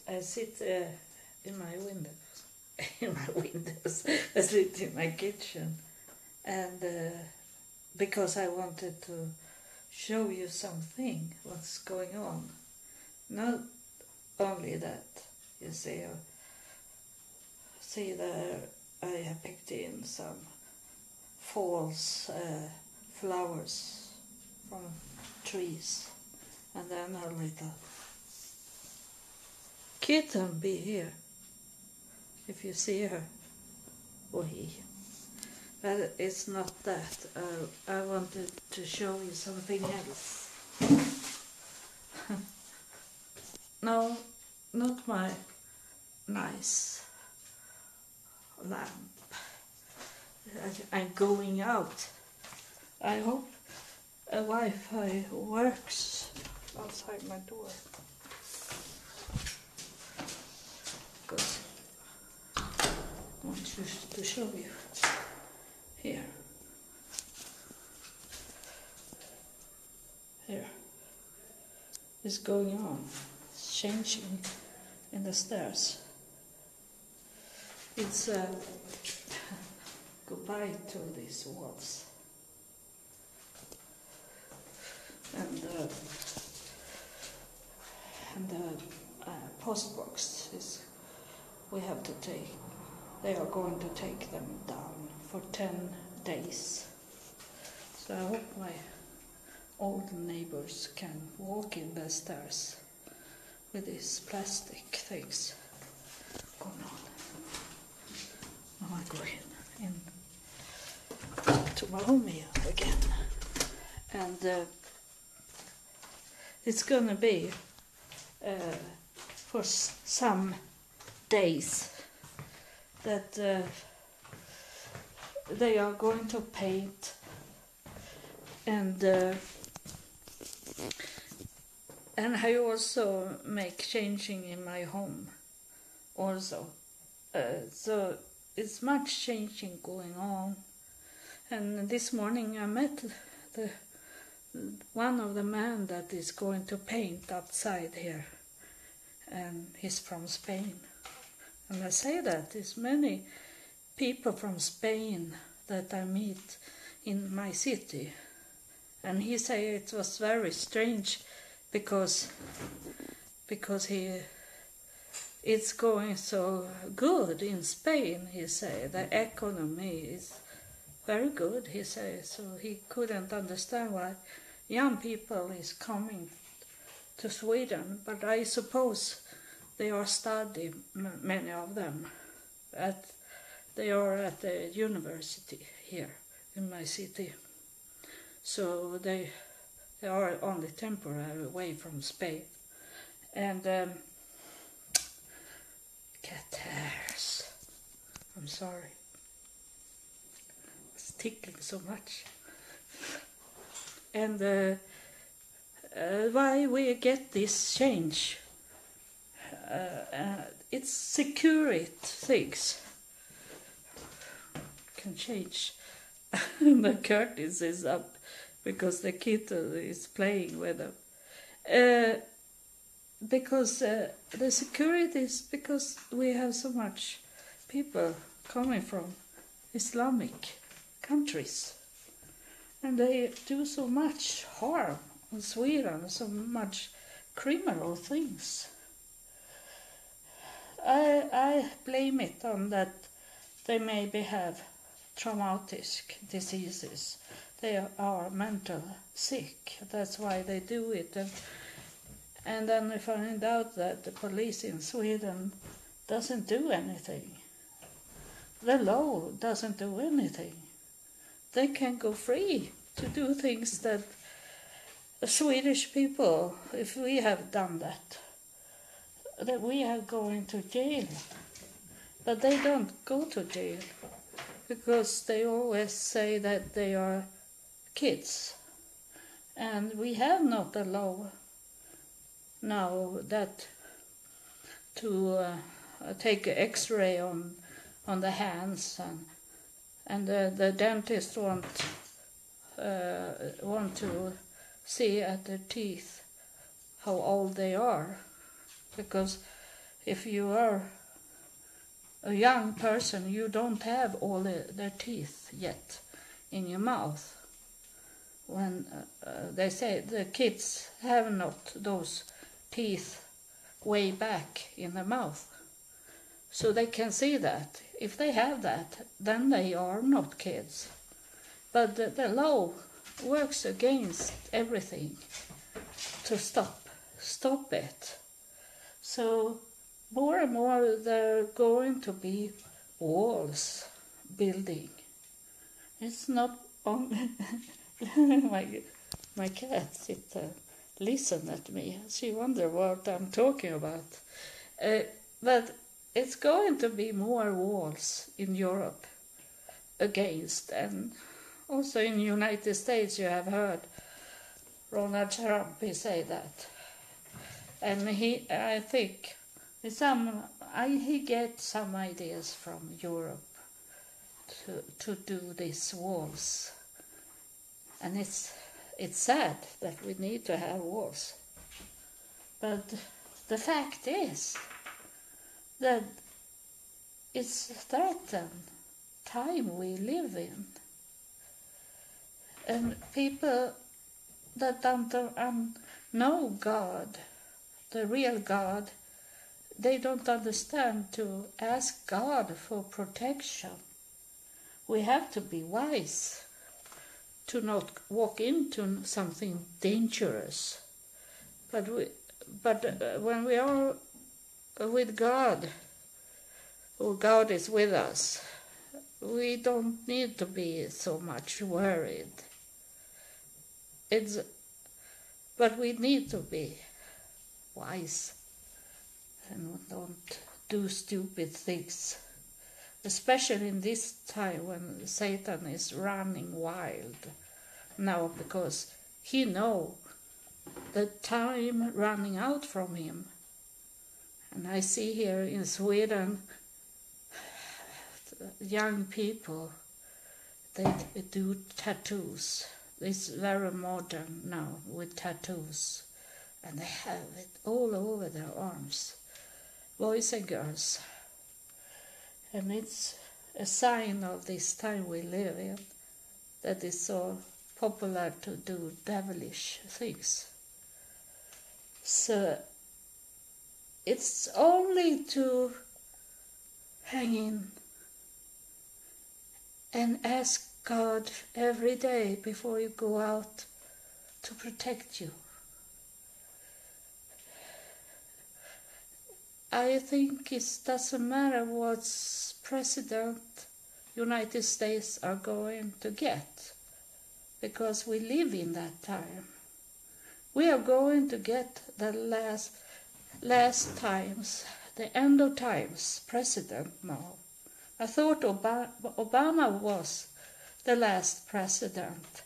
I sit in my windows, in my windows. I sit in my kitchen, and because I wanted to show you something, what's going on. Not only that, you see there I have picked in some false flowers from trees, and then a little kitten be here, if you see her, or he. But it's not that. I wanted to show you something else. No, not my nice lamp. I'm going out. I hope a Wi-Fi works outside my door. Good. I want to show you. Here. Here. It's going on. It's changing in the stairs. It's goodbye to these walls. And the post box is, we have to take, they are going to take them down for 10 days. So I hope my old neighbors can walk in the stairs with these plastic things going on. Now I go in to my home here again. And it's gonna be for some days that they are going to paint and I also make changing in my home also. So it's much changing going on. And this morning I met one of the men that is going to paint outside here, and he's from Spain. And I say that there's many people from Spain that I meet in my city, and he say it was very strange because it's going so good in Spain. He say the economy is very good, he says, so he couldn't understand why young people is coming to Sweden. But I suppose they are studying, many of them, they are at the university here in my city. So they are only temporary away from Spain. And cat hairs, I'm sorry. Tickling so much. And why we get this change? It's security things can change. The curtains is up because the kitten is playing with them. Because the security is because we have so much people coming from Islamic countries, and they do so much harm in Sweden, so much criminal things. I blame it on that they maybe have traumatic diseases. They are mental sick. That's why they do it. And then I find out that the police in Sweden doesn't do anything. The law doesn't do anything. They can go free to do things that Swedish people, if we have done that we are going to jail. But they don't go to jail because they always say that they are kids. And we have not a law now that to take an X-ray on the hands, and the dentist want to see at their teeth how old they are, because if you are a young person, you don't have all the teeth yet in your mouth. When they say the kids have not those teeth way back in the mouth. So they can see that. If they have that, then they are not kids. But the law works against everything to stop it. So more and more there are going to be walls building. It's not only my cat sit listen at me. She wonder what I'm talking about. But it's going to be more walls in Europe against, and also in the United States you have heard Donald Trump say that. And I think he gets some ideas from Europe to do these walls. And it's sad that we need to have wars. But the fact is that it's threatened time we live in. And people that don't know God, the real God, they don't understand to ask God for protection. We have to be wise to not walk into something dangerous. But when we are with God, or God is with us, we don't need to be so much worried. But we need to be wise and don't do stupid things, especially in this time when Satan is running wild now, because he knows the time running out from him. And I see here in Sweden young people, they do tattoos. It's very modern now with tattoos, and they have it all over their arms, boys and girls. And it's a sign of this time we live in, that it's so popular to do devilish things. So it's only to hang in and ask God every day before you go out to protect you. I think it doesn't matter what president United States are going to get, because we live in that time. We are going to get the last times, the end of times president now. I thought Obama was the last president,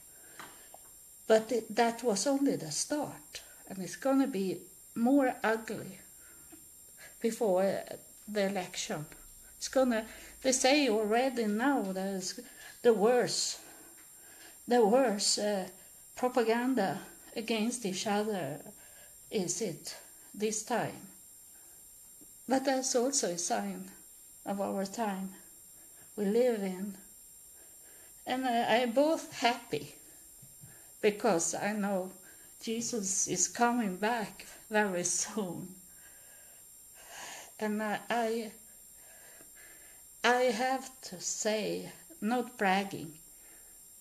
but that was only the start, and it's going to be more ugly before the election. It's gonna. They say already now there's the worst propaganda against each other is it this time. But that's also a sign of our time we live in. And I'm both happy because I know Jesus is coming back very soon. And I have to say, not bragging,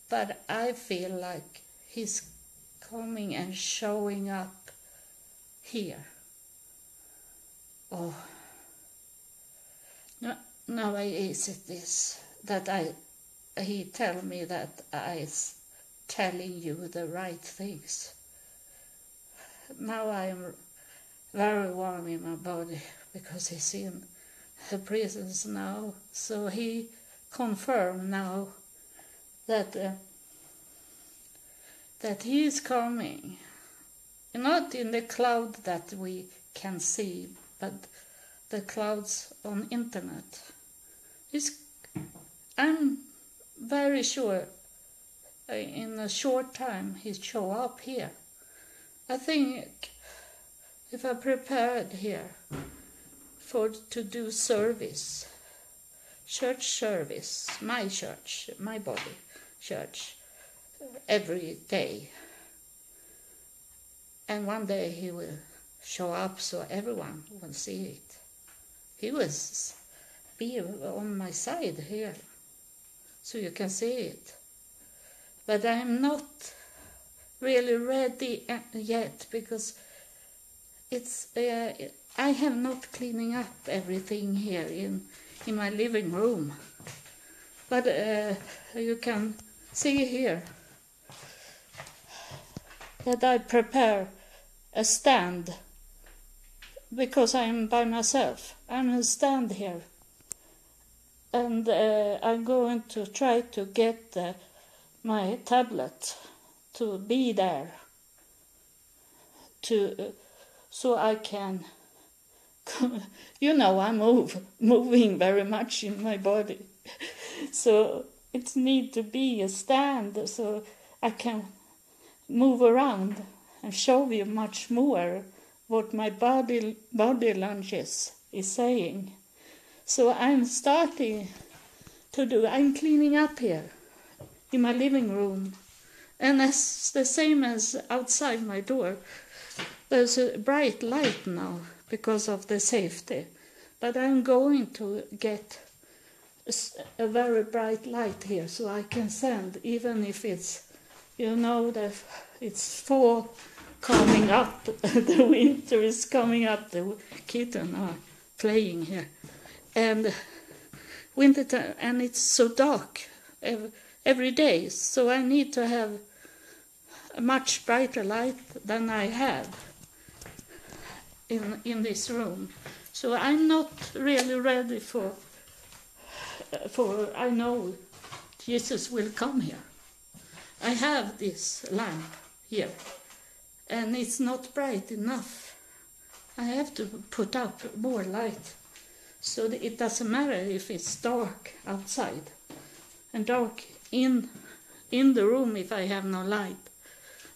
but I feel like he's coming and showing up here. Oh, no, is it this that he tell me that I telling you the right things. Now I am very warm in my body because he's in the prisons now. So he confirmed now that he is coming, not in the cloud that we can see, but the clouds on internet. I'm very sure in a short time he'll show up here. I think if I prepared here to do service, church service, my church, my body church, every day. And one day he will show up so everyone will see it. He will be on my side here, so you can see it. But I'm not really ready yet, because it's I have not cleaning up everything here in my living room. But you can see here that I prepare a stand, because I'm by myself. I'm a stand here, and I'm going to try to get my tablet to be there, so I can, I'm moving very much in my body, so it needs to be a stand so I can move around and show you much more what my body language is saying. So I'm starting to do, I'm cleaning up here in my living room, and that's the same as outside my door. There's a bright light now because of the safety, but I'm going to get a very bright light here so I can send, even if it's, that it's fall coming up, the winter is coming up, the kitten are playing here, and winter time, and it's so dark every day, so I need to have a much brighter light than I have in this room. So I'm not really ready for I know Jesus will come here. I have this lamp here, and it's not bright enough. I have to put up more light, so that it doesn't matter if it's dark outside and dark in the room if I have no light.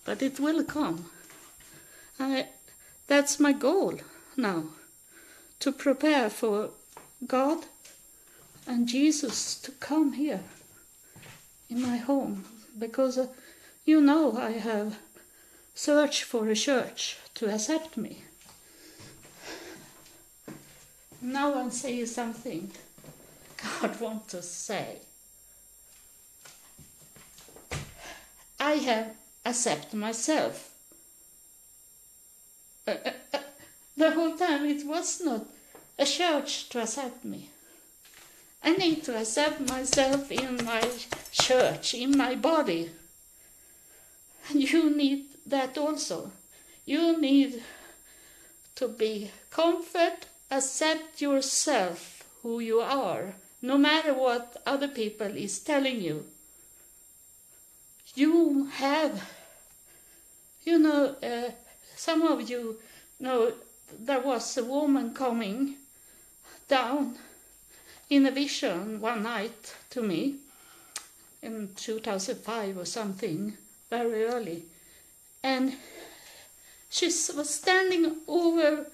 But it will come. That's my goal now, to prepare for God and Jesus to come here in my home, because I have searched for a church to accept me. Now I'm saying something God wants to say. I have accepted myself. The whole time it was not a church to accept me. I need to accept myself in my church, in my body. You need that also. You need to be comfort, accept yourself, who you are, no matter what other people is telling you. You have, some of you know there was a woman coming down in a vision one night to me in 2005 or something, very early. And she was standing over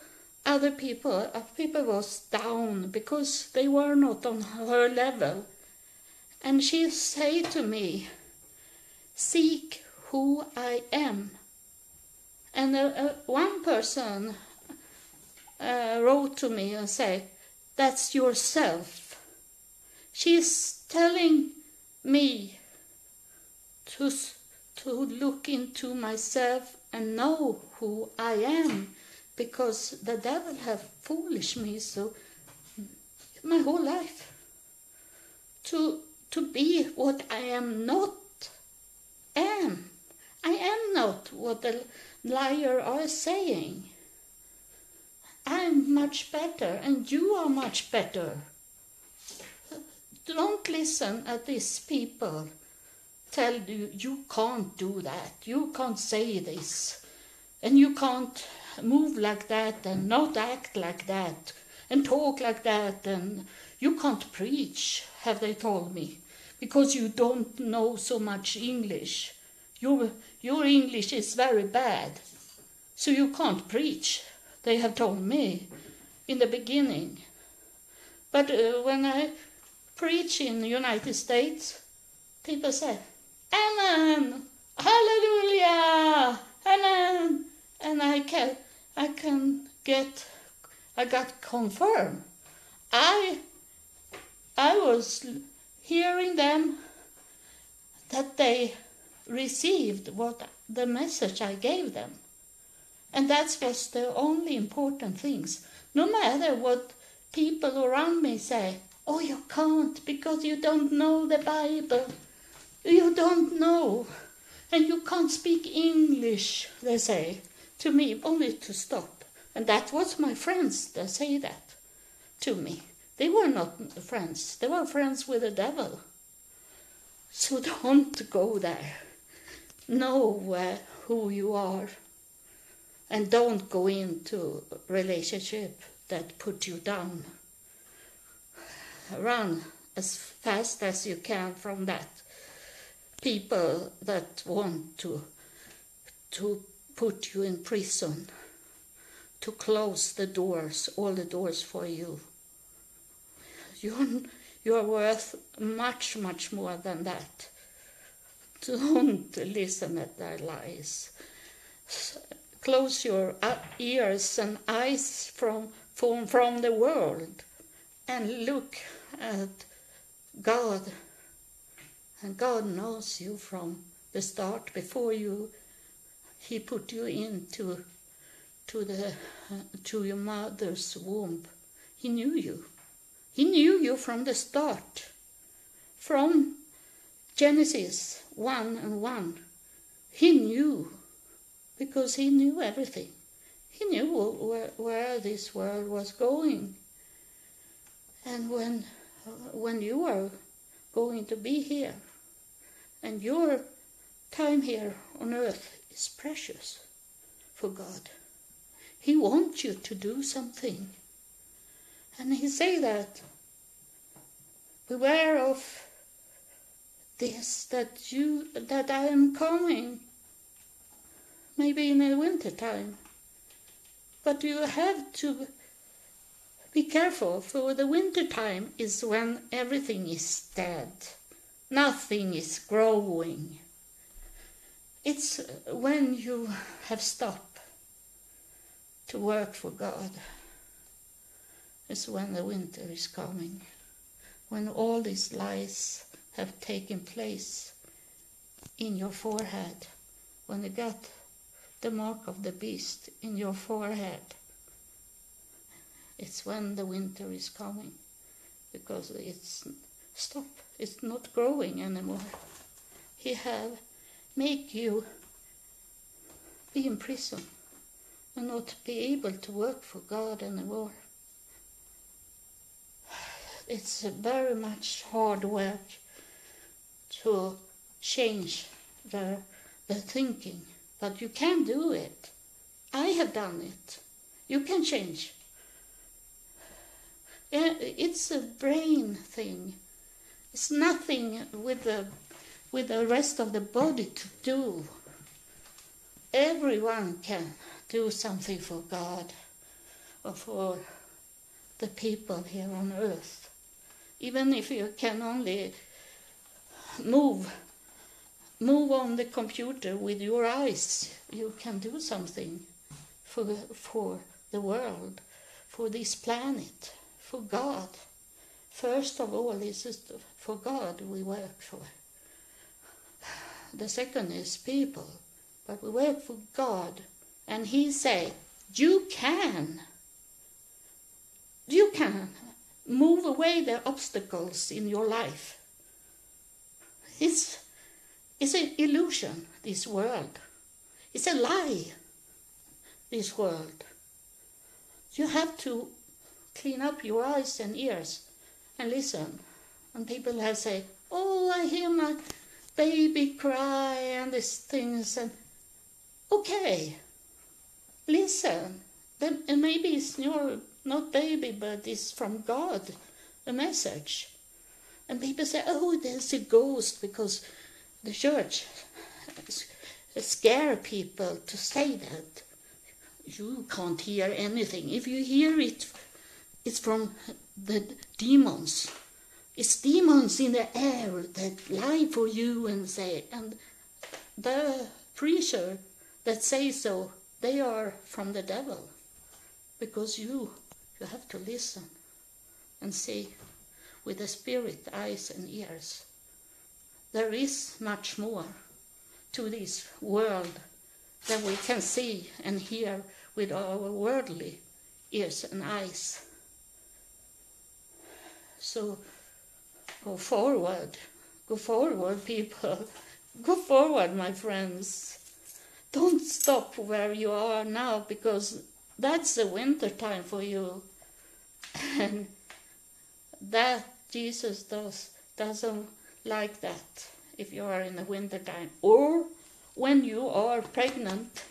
other people. People was down because they were not on her level. And she said to me, "Seek who I am." And one person wrote to me and said, "That's yourself." She's telling me to look into myself and know who I am, because the devil have foolish me so my whole life to be what I am not am. I am not what the liar are saying. I'm much better, and you are much better. Don't listen at these people tell you, you can't do that, you can't say this, and you can't move like that, and not act like that, and talk like that, and you can't preach, have they told me, because you don't know so much English. Your English is very bad, so you can't preach, they have told me. in the beginning. But when I preach in the United States, people say, Amen, Hallelujah, Amen, and I got confirmed. I was hearing them that they received the message I gave them. And that was the only important things. No matter what people around me say, oh, you can't because you don't know the Bible. You don't know. And you can't speak English, they say to me, only to stop. And that was my friends that say that to me. They were not friends. They were friends with the devil. So don't go there. Know who you are. And don't go into a relationship that put you down. Run as fast as you can from that. People that want to put you in prison, to close the doors, all the doors for you. You're worth much, much more than that. Don't listen at their lies. Close your ears and eyes from the world and look at God. And God knows you from the start, before He put you into your mother's womb. He knew you. He knew you from the start. From Genesis 1:1. He knew, because He knew everything. He knew where this world was going. And when you are going to be here, and your time here on earth is precious for God. He wants you to do something. And He say that, beware of this, that I am coming, maybe in the winter time. But you have to be careful, for the winter time is when everything is dead. Nothing is growing. It's when you have stopped to work for God. It's when the winter is coming. When all these lies have taken place in your forehead. When you got the mark of the beast in your forehead. It's when the winter is coming. Because it's stopped. It's not growing anymore. He have make you be in prison and not be able to work for God anymore. It's very much hard work to change the thinking, but you can do it. I have done it. You can change. It's a brain thing. It's nothing with the rest of the body to do. Everyone can do something for God or for the people here on earth. Even if you can only move on the computer with your eyes, you can do something for the world, for this planet, for God. First of all, this is for God we work for. The second is people, but we work for God. And He say, you can move away the obstacles in your life. It's an illusion, this world. It's a lie, this world. You have to clean up your eyes and ears and listen. And people have said, oh, I hear my baby cry and these things. And okay, listen. Then maybe it's not baby, but it's from God, a message. And people say, oh, there's a ghost, because the church scare people to say that. You can't hear anything. If you hear it It's from the demons. It's demons in the air that lie for you and say, and the preacher that say so, they are from the devil. Because you have to listen and see with the spirit, eyes and ears. There is much more to this world than we can see and hear with our worldly ears and eyes. So go forward, people. Go forward, my friends. Don't stop where you are now, because that's the winter time for you. And that Jesus doesn't like that if you are in the winter time. Or when you are pregnant,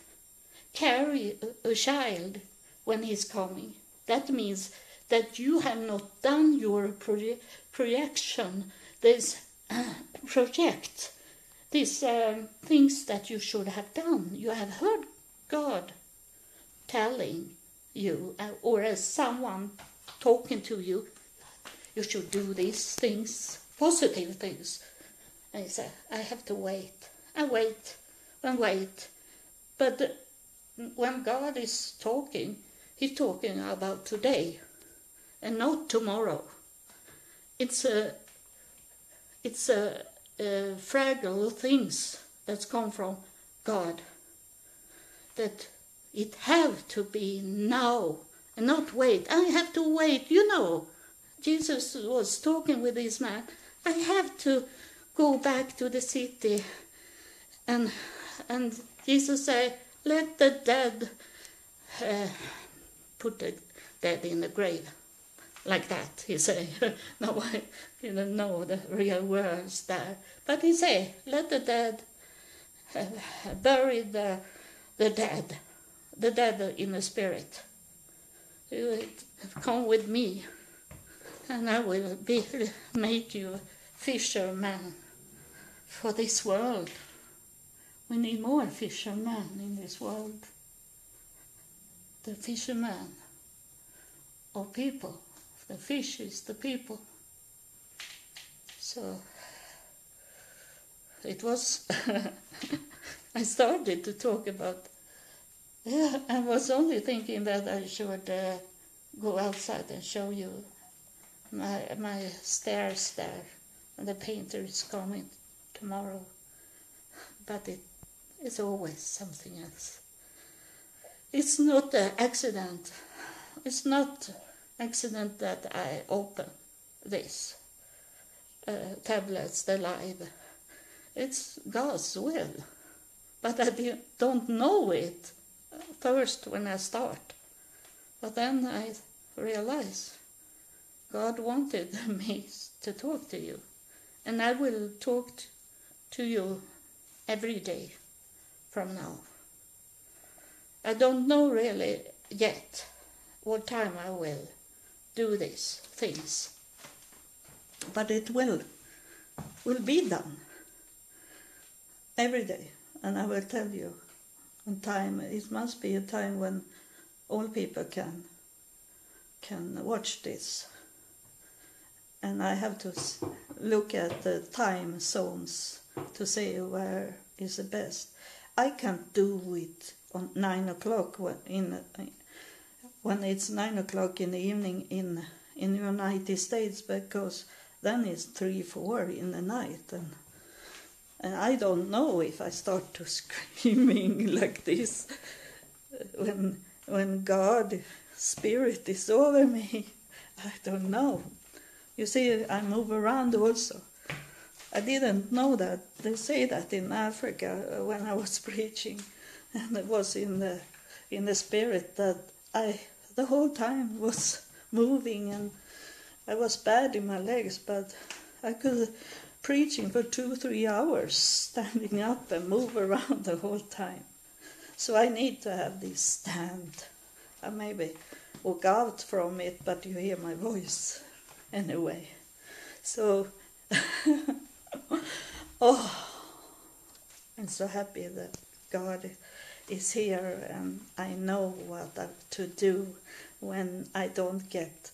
carry a child when he's coming. That means that you have not done your projection, this project, these things that you should have done. You have heard God telling you, or as someone talking to you, you should do these things, positive things. And you say, I have to wait. I wait and wait. But when God is talking, he's talking about today and not tomorrow. It's a fragile things that's come from God, that it have to be now and not wait. I have to wait. You know, Jesus was talking with this man. I have to go back to the city, and Jesus said, let the dead put the dead in the grave. Like that, he said. No, I didn't know the real words there. But he said, let the dead bury the dead in the spirit. Come with me, and I will make you fishermen for this world. We need more fishermen in this world. The fishermen of people. The fish is the people. So it was, I started to talk about, I was only thinking that I should go outside and show you my stairs there, and the painter is coming tomorrow. But it's always something else. It's not an accident. It's not accident that I open this tablets, the live. It's God's will. But I don't know it first when I start. But then I realize God wanted me to talk to you. And I will talk to you every day from now. I don't know really yet what time I will do these things, but it will be done every day, and I will tell you on time. It must be a time when all people can watch this, and I have to look at the time zones to say where is the best. I can't do it on 9 o'clock when it's 9 o'clock in the evening in United States, because then it's 3-4 in the night, and I don't know if I start to screaming like this when God Spirit is over me. I don't know. You see, I move around also. I didn't know that. They say that in Africa when I was preaching, and it was in the spirit that the whole time was moving, and I was bad in my legs, but I could preaching for 2-3 hours, standing up and move around the whole time. So I need to have this stand. I maybe walk out from it, but you hear my voice anyway. So, I'm so happy that God is here, and I know what I have to do when I don't get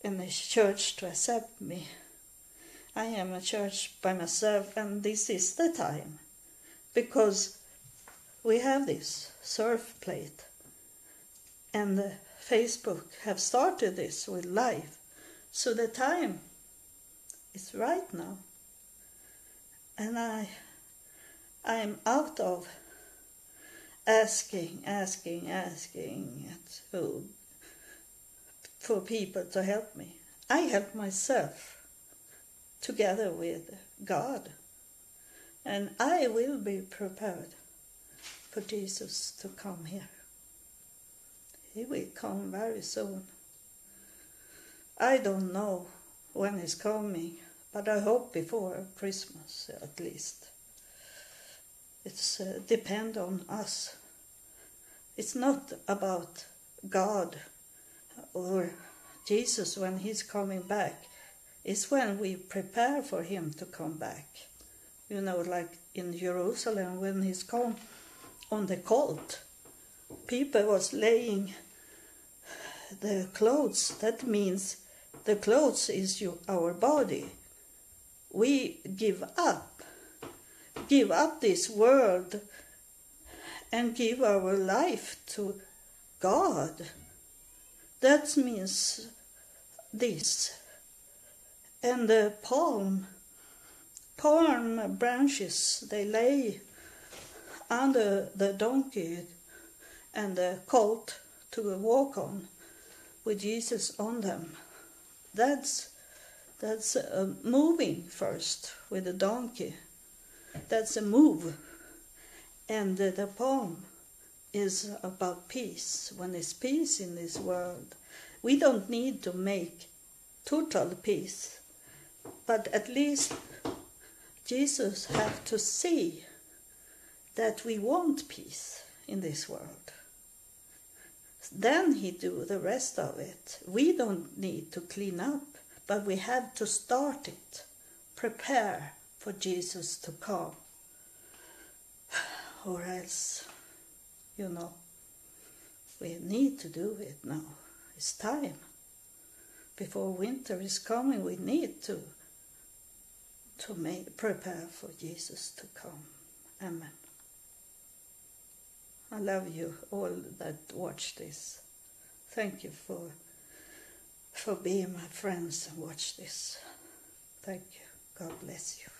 in a church to accept me. I am a church by myself, and this is the time, because we have this surf plate, and Facebook have started this with live, so the time is right now, and I am out of asking for people to help me. I help myself together with God, and I will be prepared for Jesus to come here. He will come very soon. I don't know when he's coming, but I hope before Christmas at least. It's depend on us. It's not about God or Jesus when he's coming back. It's when we prepare for him to come back. You know, like in Jerusalem when he's come on the colt, people was laying the clothes. That means the clothes is our body. We give up this world and give our life to God. That means this. And the palm branches, they lay under the donkey and the colt to walk on with Jesus on them. That's moving first with the donkey. That's a move. And the palm is about peace. When there's peace in this world, we don't need to make total peace, but at least Jesus have to see that we want peace in this world. Then he do the rest of it. We don't need to clean up, but we have to start it. Prepare for Jesus to come. Or else, we need to do it now. It's time. Before winter is coming, we need to prepare for Jesus to come. Amen. I love you all that watch this. Thank you for being my friends and watch this. Thank you. God bless you.